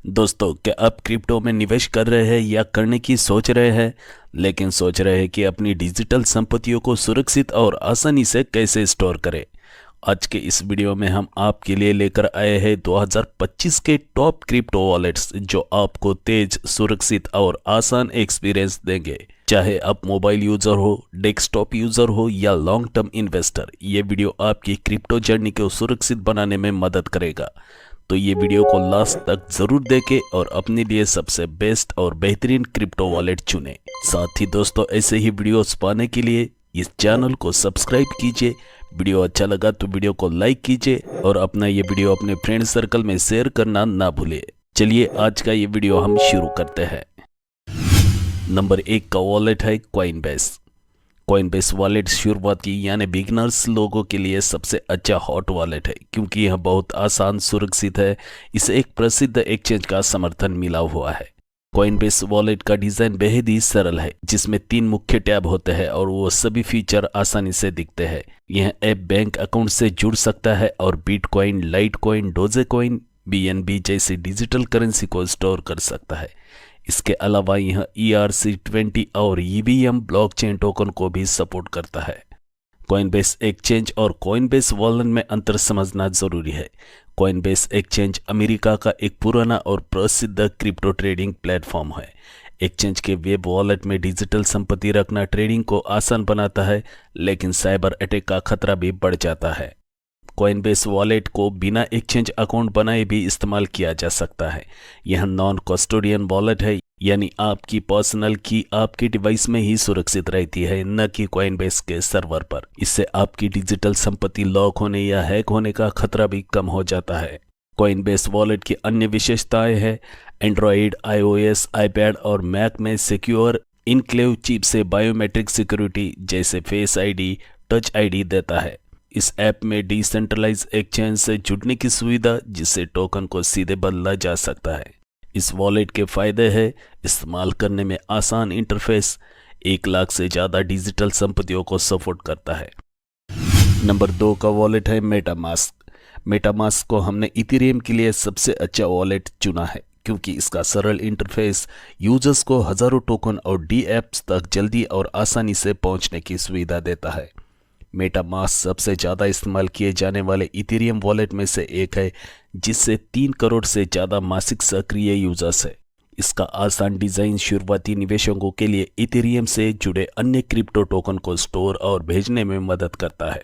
दोस्तों, क्या आप क्रिप्टो में निवेश कर रहे हैं या करने की सोच रहे हैं, लेकिन सोच रहे हैं कि अपनी डिजिटल संपत्तियों को सुरक्षित और आसानी से कैसे स्टोर करें। आज के इस वीडियो में हम आपके लिए लेकर आए हैं 2025 के टॉप क्रिप्टो वॉलेट्स जो आपको तेज, सुरक्षित और आसान एक्सपीरियंस देंगे। चाहे आप मोबाइल यूजर हो, डेस्कटॉप यूजर हो या लॉन्ग टर्म इन्वेस्टर, ये वीडियो आपकी क्रिप्टो जर्नी को सुरक्षित बनाने में मदद करेगा। तो ये वीडियो को लास्ट तक जरूर देखें और अपने लिए सबसे बेस्ट और बेहतरीन क्रिप्टो वॉलेट चुनें। साथ ही दोस्तों, ऐसे ही वीडियोस पाने के लिए इस चैनल को सब्सक्राइब कीजिए। वीडियो अच्छा लगा तो वीडियो को लाइक कीजिए और अपना ये वीडियो अपने फ्रेंड सर्कल में शेयर करना ना भूलिए। चलिए आज का ये वीडियो हम शुरू करते हैं। नंबर 1 का वॉलेट है कॉइनबेस। कॉइनबेस वॉलेट शुरुआती यानी बिगिनर्स लोगों के लिए सबसे अच्छा हॉट वॉलेट है क्योंकि यह बहुत आसान, सुरक्षित है। इसे एक प्रसिद्ध एक्सचेंज का समर्थन मिला हुआ है। कॉइनबेस वॉलेट का डिजाइन बेहद ही सरल है, जिसमें 3 मुख्य टैब होते हैं और वो सभी फीचर आसानी से दिखते हैं। यह ऐप बैंक अकाउंट से जुड़ सकता है और बिटकॉइन, लाइटकॉइन, डोजेकॉइन, बीएनबी जैसी डिजिटल करेंसी को स्टोर कर सकता है। इसके अलावा यह ERC20 और EVM ब्लॉकचेन टोकन को भी सपोर्ट करता है। कॉइनबेस एक्सचेंज और कॉइनबेस वॉलेट में अंतर समझना जरूरी है। कॉइनबेस एक्सचेंज अमेरिका का एक पुराना और प्रसिद्ध क्रिप्टो ट्रेडिंग प्लेटफॉर्म है। एक्सचेंज के वेब वॉलेट में डिजिटल संपत्ति रखना ट्रेडिंग को आसान बनाता है, लेकिन साइबर अटैक का खतरा भी बढ़ जाता है। कॉइनबेस वॉलेट को बिना एक्सचेंज अकाउंट बनाए भी इस्तेमाल किया जा सकता है। यह नॉन कस्टोडियन वॉलेट है, यानी आपकी पर्सनल की आपके डिवाइस में ही सुरक्षित रहती है, न कि कॉइनबेस के सर्वर पर। इससे आपकी डिजिटल संपत्ति लॉक होने या हैक होने का खतरा भी कम हो जाता है। कॉइनबेस वॉलेट की अन्य विशेषताएं हैं एंड्रॉइड, iOS, iPad और मैक में सिक्योर इनक्लेव चिप से बायोमेट्रिक सिक्योरिटी जैसे फेस आईडी, टच आईडी देता है। इस ऐप में डिसेंट्रलाइज एक्सचेंज से जुड़ने की सुविधा, जिससे टोकन को सीधे बदला जा सकता है। इस वॉलेट के फायदे हैं इस्तेमाल करने में आसान इंटरफेस, 1 लाख से ज़्यादा डिजिटल संपत्तियों को सपोर्ट करता है। नंबर 2 का वॉलेट है मेटामास्क। मेटामास्क को हमने इथेरियम के लिए सबसे अच्छा वॉलेट चुना है क्योंकि इसका सरल इंटरफेस यूजर्स को हजारों टोकन और डी एप्स तक जल्दी और आसानी से पहुंचने की सुविधा देता है। मेटामास्क सबसे ज़्यादा इस्तेमाल किए जाने वाले इथेरियम वॉलेट में से एक है, जिससे 3 करोड़ से ज़्यादा मासिक सक्रिय यूजर्स है। इसका आसान डिज़ाइन शुरुआती निवेशकों के लिए इथेरियम से जुड़े अन्य क्रिप्टो टोकन को स्टोर और भेजने में मदद करता है।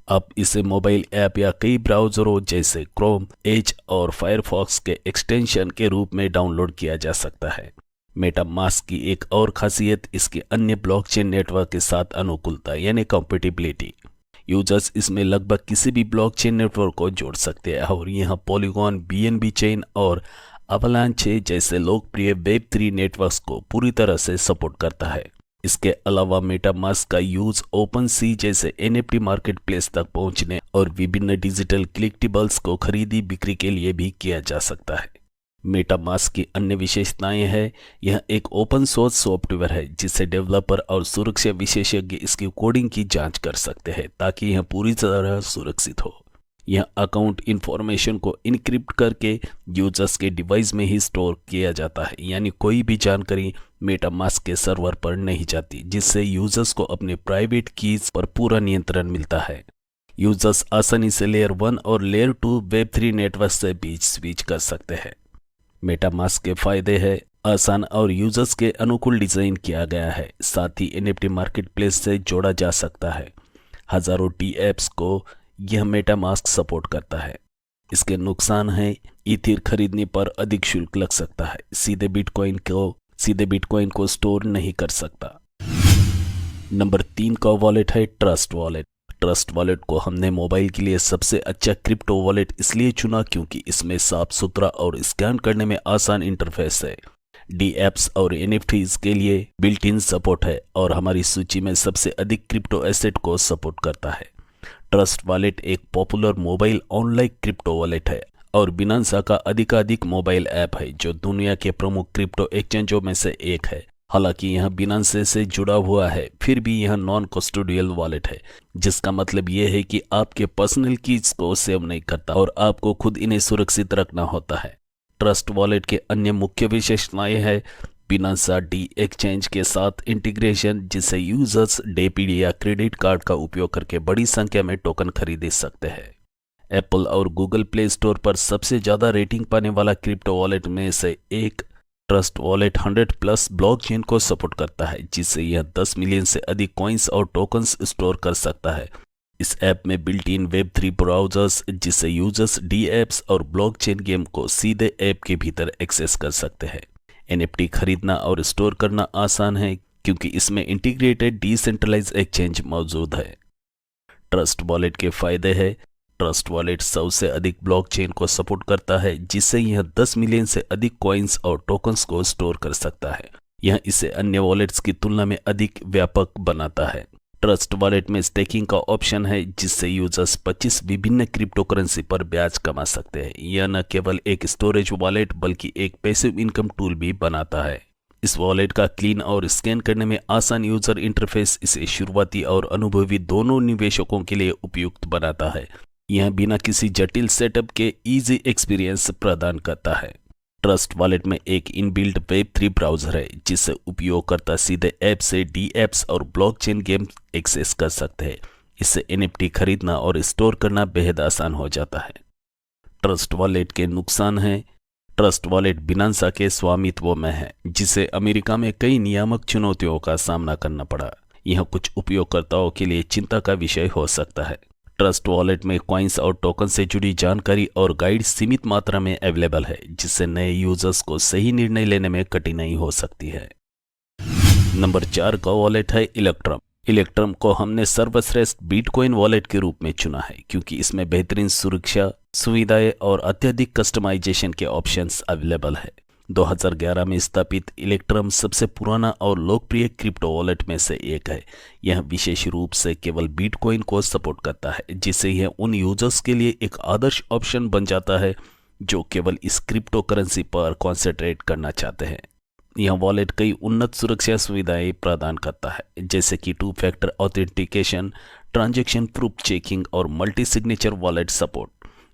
अब इसे मोबाइल ऐप या कई ब्राउज़रों जैसे क्रोम, एज और फायरफॉक्स के एक्सटेंशन के रूप में डाउनलोड किया जा सकता है। मेटामास्क की एक और खासियत इसके अन्य ब्लॉकचेन नेटवर्क के साथ अनुकूलता यानी कंपैटिबिलिटी। यूजर्स इसमें लगभग किसी भी ब्लॉकचेन नेटवर्क को जोड़ सकते हैं और यह पॉलीगॉन, BNB चेन और अवलांचे जैसे लोकप्रिय वेब3 नेटवर्क्स को पूरी तरह से सपोर्ट करता है। इसके अलावा मेटामास्क का यूज OpenSea जैसे NFT मार्केट प्लेस तक पहुंचने और विभिन्न डिजिटल कलेक्टिबल्स को खरीदी बिक्री के लिए भी किया जा सकता है। मेटामास्क की अन्य विशेषताएं हैं यह एक ओपन सोर्स सॉफ्टवेयर है, जिससे डेवलपर और सुरक्षा विशेषज्ञ इसकी कोडिंग की जांच कर सकते हैं ताकि यह पूरी तरह सुरक्षित हो। यह अकाउंट इंफॉर्मेशन को इनक्रिप्ट करके यूजर्स के डिवाइस में ही स्टोर किया जाता है, यानी कोई भी जानकारी मेटामास्क के सर्वर पर नहीं जाती, जिससे यूजर्स को अपने प्राइवेट कीज पर पूरा नियंत्रण मिलता है। यूजर्स आसानी से लेयर 1 और लेयर 2 वेब3 नेटवर्क से बीच स्विच कर सकते हैं। मेटामास्क के फायदे हैं आसान और यूजर्स के अनुकूल डिजाइन किया गया है, साथ ही NFT मार्केट प्लेस से जोड़ा जा सकता है। हजारों टी एप्स को यह मेटामास्क सपोर्ट करता है। इसके नुकसान हैं ईथिर खरीदने पर अधिक शुल्क लग सकता है, सीधे बिटकॉइन को स्टोर नहीं कर सकता। नंबर 3 का वॉलेट है ट्रस्ट वॉलेट। ट्रस्ट वॉलेट को हमने मोबाइल के लिए सबसे अच्छा क्रिप्टो वॉलेट इसलिए चुना क्योंकि इसमें साफ सुथरा और स्कैन करने में आसान इंटरफेस है। डी एप्स और NFTs के लिए बिल्ट इन सपोर्ट है और हमारी सूची में सबसे अधिक क्रिप्टो एसेट को सपोर्ट करता है। ट्रस्ट वॉलेट एक popular mobile online crypto wallet है और बिनांसा का अधिकाधिक मोबाइल ऐप है जो दुनिया के प्रमुख क्रिप्टो एक्सचेंजों में से एक है। हालांकि यह बिनांसे से जुड़ा हुआ है, फिर भी यह नॉन कस्टोडियल वॉलेट है, जिसका मतलब यह है कि आपके पर्सनल कीज को सेव नहीं करता और आपको खुद इन्हें सुरक्षित रखना होता है। ट्रस्ट वॉलेट के अन्य मुख्य विशेषताएं हैं बिनांसा डी एक्सचेंज के साथ इंटीग्रेशन, जिससे यूजर्स डेबिट या क्रेडिट कार्ड का उपयोग करके बड़ी संख्या में टोकन खरीद सकते हैं। एप्पल और गूगल प्ले स्टोर पर सबसे ज़्यादा रेटिंग पाने वाला क्रिप्टो वॉलेट में से एक ट्रस्ट वॉलेट 100+ ब्लॉकचेन को सपोर्ट करता है, जिससे यह 10 मिलियन से अधिक कॉइन्स और टोकन्स स्टोर कर सकता है। इस ऐप में बिल्ट इन Web3 ब्राउजर्स, जिससे यूजर्स डी एप्स और ब्लॉकचेन गेम को सीधे ऐप के भीतर एक्सेस कर सकते हैं। NFT खरीदना और स्टोर करना आसान है क्योंकि इसमें इंटीग्रेटेड डिसेंट्रलाइज्ड एक्सचेंज मौजूद है। ट्रस्ट वॉलेट के फायदे हैं। ट्रस्ट वॉलेट 100 से अधिक ब्लॉकचेन को सपोर्ट करता है, जिससे यह 10 मिलियन से अधिक कॉइन्स और टोकन्स को स्टोर कर सकता है। यह इसे अन्य वॉलेट्स की तुलना में अधिक व्यापक बनाता है। ट्रस्ट वॉलेट में स्टेकिंग का ऑप्शन है, जिससे यूजर्स 25 विभिन्न क्रिप्टो करेंसी पर ब्याज कमा सकते हैं। यह न केवल एक स्टोरेज वॉलेट बल्कि एक पैसिव इनकम टूल भी बनाता है। इस वॉलेट का क्लीन और स्कैन करने में आसान यूजर इंटरफेस इसे शुरुआती और अनुभवी दोनों निवेशकों के लिए उपयुक्त बनाता है। यह बिना किसी जटिल सेटअप के इजी एक्सपीरियंस प्रदान करता है। ट्रस्ट वॉलेट में एक इनबिल्ट Web3 ब्राउज़र है, जिससे उपयोगकर्ता सीधे ऐप से डी एप्स और ब्लॉकचेन गेम एक्सेस कर सकते हैं। इससे NFT खरीदना और स्टोर करना बेहद आसान हो जाता है। ट्रस्ट वॉलेट के नुकसान हैं। ट्रस्ट वॉलेट बिनांसा के स्वामित्व में है, जिसे अमेरिका में कई नियामक चुनौतियों का सामना करना पड़ा। यह कुछ उपयोगकर्ताओं के लिए चिंता का विषय हो सकता है। ट्रस्ट वॉलेट में कॉइन्स और टोकन से जुड़ी जानकारी और गाइड सीमित मात्रा में अवेलेबल है, जिससे नए यूजर्स को सही निर्णय लेने में कठिनाई हो सकती है। नंबर 4 का वॉलेट है इलेक्ट्रम। इलेक्ट्रम को हमने सर्वश्रेष्ठ बिटकॉइन वॉलेट के रूप में चुना है क्योंकि इसमें बेहतरीन सुरक्षा, सुविधाएं और अत्यधिक कस्टमाइजेशन के ऑप्शंस अवेलेबल है। 2011 में स्थापित इलेक्ट्रम सबसे पुराना और लोकप्रिय क्रिप्टो वॉलेट में से एक है। यह विशेष रूप से केवल बिटकॉइन को सपोर्ट करता है, जिससे यह उन यूजर्स के लिए एक आदर्श ऑप्शन बन जाता है जो केवल इस क्रिप्टो करेंसी पर कॉन्सेंट्रेट करना चाहते हैं। यह वॉलेट कई उन्नत सुरक्षा सुविधाएं प्रदान करता है, जैसे कि 2 factor authentication, transaction proof checking और मल्टी सिग्नेचर वॉलेट सपोर्ट।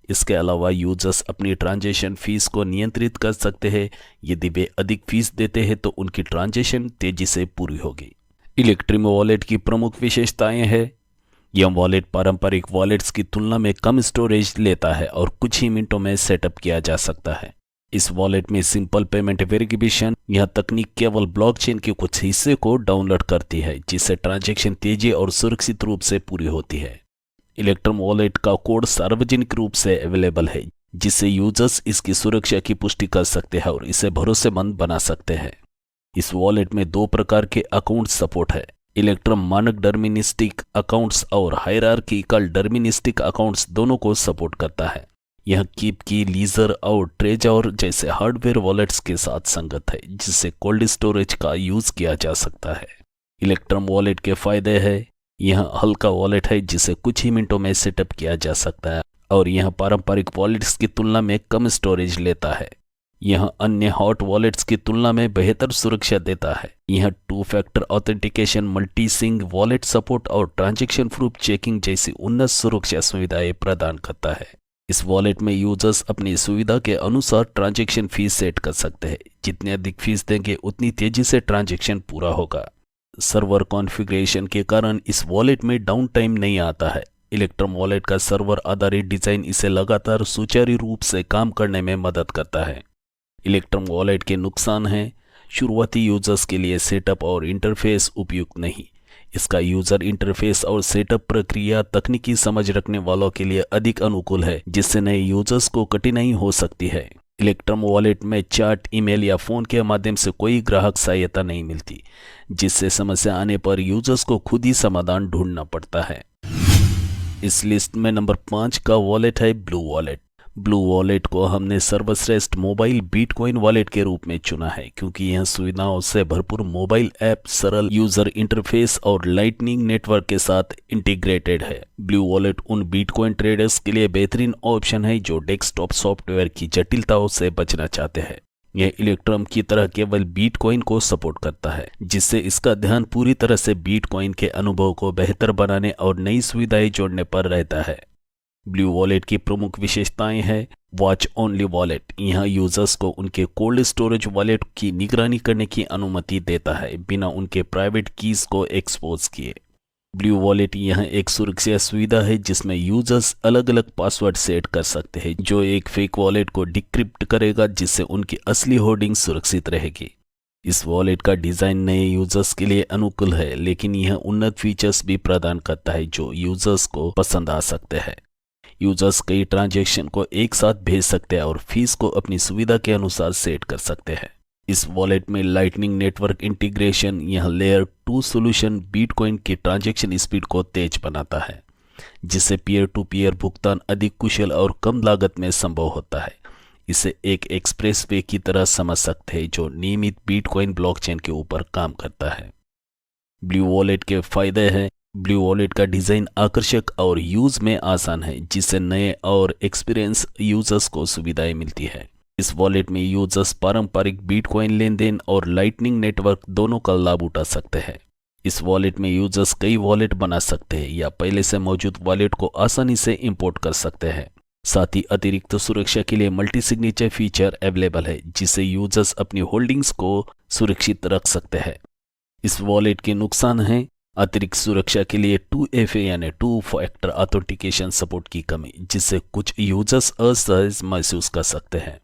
इसके अलावा यूजर्स अपनी ट्रांजैक्शन फीस को नियंत्रित कर सकते हैं। यदि वे अधिक फीस देते हैं तो उनकी ट्रांजैक्शन तेजी से पूरी होगी। इलेक्ट्रम वॉलेट की प्रमुख विशेषताएं हैं। यह वॉलेट पारंपरिक वॉलेट्स की तुलना में कम स्टोरेज लेता है और कुछ ही मिनटों में सेटअप किया जा सकता है। इस वॉलेट में सिंपल पेमेंट वेरिफिकेशन, यह तकनीक केवल ब्लॉकचेन के कुछ हिस्से को डाउनलोड करती है, जिससे ट्रांजैक्शन तेजी और सुरक्षित रूप से पूरी होती है। इलेक्ट्रम वॉलेट का कोड सार्वजनिक रूप से अवेलेबल है, जिससे यूजर्स इसकी सुरक्षा की पुष्टि कर सकते हैं और इसे भरोसेमंद बना सकते हैं। इस वॉलेट में 2 प्रकार के अकाउंट सपोर्ट है। इलेक्ट्रम मानक डर्मिनिस्टिक अकाउंट्स और हायरार्किकल डर्मिनिस्टिक अकाउंट्स दोनों को सपोर्ट करता है। यह कीप की, लीजर और ट्रेजर जैसे हार्डवेयर वॉलेट्स के साथ संगत है, जिससे कोल्ड स्टोरेज का यूज किया जा सकता है। इलेक्ट्रम वॉलेट के फायदे हैं। यह हल्का वॉलेट है जिसे कुछ ही मिनटों में सेटअप किया जा सकता है और यह पारंपरिक वॉलेट्स की तुलना में कम स्टोरेज लेता है। यह अन्य हॉट वॉलेट्स की तुलना में बेहतर सुरक्षा देता है। यह 2 factor authentication, multi sig wallet support और ट्रांजैक्शन प्रूफ चेकिंग जैसी उन्नत सुरक्षा सुविधाएं प्रदान करता है। इस वॉलेट में यूजर्स अपनी सुविधा के अनुसार ट्रांजैक्शन फीस सेट कर सकते हैं। जितनी अधिक फीस देंगे उतनी तेजी से ट्रांजैक्शन पूरा होगा। सर्वर कॉन्फ़िगरेशन के कारण इस वॉलेट में डाउन टाइम नहीं आता है। इलेक्ट्रम वॉलेट का सर्वर आधारित डिज़ाइन इसे लगातार सुचारू रूप से काम करने में मदद करता है। इलेक्ट्रम वॉलेट के नुकसान हैं। शुरुआती यूजर्स के लिए सेटअप और इंटरफेस उपयुक्त नहीं। इसका यूजर इंटरफेस और सेटअप प्रक्रिया तकनीकी समझ रखने वालों के लिए अधिक अनुकूल है, जिससे नए यूजर्स को कठिनाई हो सकती है। इलेक्ट्रम वॉलेट में चैट, ईमेल या फ़ोन के माध्यम से कोई ग्राहक सहायता नहीं मिलती, जिससे समस्या आने पर यूजर्स को खुद ही समाधान ढूंढना पड़ता है। इस लिस्ट में नंबर 5 का वॉलेट है ब्लू वॉलेट। ब्लू वॉलेट को हमने सर्वश्रेष्ठ मोबाइल बिटकॉइन वॉलेट के रूप में चुना है क्योंकि यह सुविधाओं से भरपूर मोबाइल ऐप, सरल यूजर इंटरफेस और लाइटनिंग नेटवर्क के साथ इंटीग्रेटेड है। ब्लू वॉलेट उन बिटकॉइन ट्रेडर्स के लिए बेहतरीन ऑप्शन है जो डेस्कटॉप सॉफ्टवेयर की जटिलताओं से बचना चाहते हैं। यह इलेक्ट्रम की तरह केवल बिटकॉइन को सपोर्ट करता है, जिससे इसका ध्यान पूरी तरह से बिटकॉइन के अनुभव को बेहतर बनाने और नई सुविधाएं जोड़ने पर रहता है। ब्लू वॉलेट की प्रमुख विशेषताएं हैं वॉच ओनली वॉलेट। यहां यूजर्स को उनके कोल्ड स्टोरेज वॉलेट की निगरानी करने की अनुमति देता है बिना उनके प्राइवेट कीज को एक्सपोज किए। ब्लू वॉलेट यह एक सुरक्षा सुविधा है जिसमें यूजर्स अलग अलग पासवर्ड सेट कर सकते हैं जो एक फेक वॉलेट को डिक्रिप्ट करेगा, जिससे उनकी असली होल्डिंग सुरक्षित रहेगी। इस वॉलेट का डिज़ाइन नए यूजर्स के लिए अनुकूल है, लेकिन यह उन्नत फीचर्स भी प्रदान करता है जो यूजर्स को पसंद आ सकते हैं। यूजर्स कई ट्रांजैक्शन को एक साथ भेज सकते हैं और फीस को अपनी सुविधा के अनुसार सेट कर सकते हैं। इस वॉलेट में लाइटनिंग नेटवर्क इंटीग्रेशन यह लेयर 2 सॉल्यूशन बिटकॉइन की ट्रांजैक्शन स्पीड को तेज बनाता है, जिससे पीयर टू पीयर भुगतान अधिक कुशल और कम लागत में संभव होता है। इसे एक एक्सप्रेसवे की तरह समझ सकते हैं जो नियमित बिटकॉइन ब्लॉकचेन के ऊपर काम करता है। ब्लू वॉलेट के फायदे हैं। ब्लू वॉलेट का डिज़ाइन आकर्षक और यूज में आसान है, जिससे नए और एक्सपीरियंस यूजर्स को सुविधाएं मिलती है। इस वॉलेट में यूजर्स पारंपरिक बिटकॉइन लेन देन और लाइटनिंग नेटवर्क दोनों का लाभ उठा सकते हैं। इस वॉलेट में यूजर्स कई वॉलेट बना सकते हैं या पहले से मौजूद वॉलेट को आसानी से इंपोर्ट कर सकते हैं। साथ ही अतिरिक्त सुरक्षा के लिए मल्टी सिग्नेचर फीचर अवेलेबल है, जिससे यूजर्स अपनी होल्डिंग्स को सुरक्षित रख सकते हैं। इस वॉलेट के नुकसान हैं अतिरिक्त सुरक्षा के लिए 2FA यानी 2 फैक्टर ऑथेंटिकेशन सपोर्ट की कमी, जिससे कुछ यूजर्स असहज महसूस कर सकते हैं।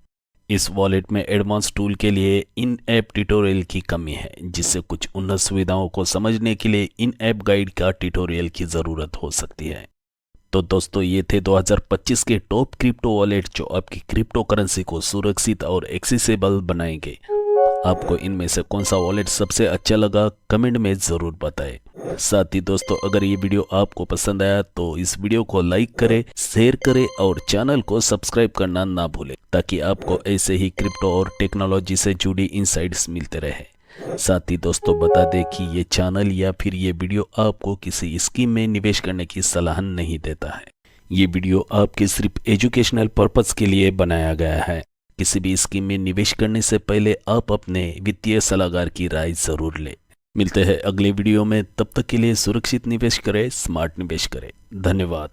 इस वॉलेट में एडवांस टूल के लिए इन ऐप ट्यूटोरियल की कमी है, जिससे कुछ उन्नत सुविधाओं को समझने के लिए इन ऐप गाइड का ट्यूटोरियल की ज़रूरत हो सकती है। तो दोस्तों, ये थे 2025 के टॉप क्रिप्टो वॉलेट जो आपकी क्रिप्टो करेंसी को सुरक्षित और एक्सेसिबल बनाएंगे। आपको इनमें से कौन सा वॉलेट सबसे अच्छा लगा कमेंट में ज़रूर बताएं। साथ ही दोस्तों, अगर ये वीडियो आपको पसंद आया तो इस वीडियो को लाइक करें, शेयर करें और चैनल को सब्सक्राइब करना ना भूलें, ताकि आपको ऐसे ही क्रिप्टो और टेक्नोलॉजी से जुड़ी इनसाइट्स मिलते रहे। साथ ही दोस्तों, बता दें कि ये चैनल या फिर ये वीडियो आपको किसी स्कीम में निवेश करने की सलाह नहीं देता है। ये वीडियो आपके सिर्फ एजुकेशनल पर्पस के लिए बनाया गया है। किसी भी स्कीम में निवेश करने से पहले आप अपने वित्तीय सलाहकार की राय जरूर लें। मिलते हैं अगले वीडियो में, तब तक के लिए सुरक्षित निवेश करें, स्मार्ट निवेश करें। धन्यवाद।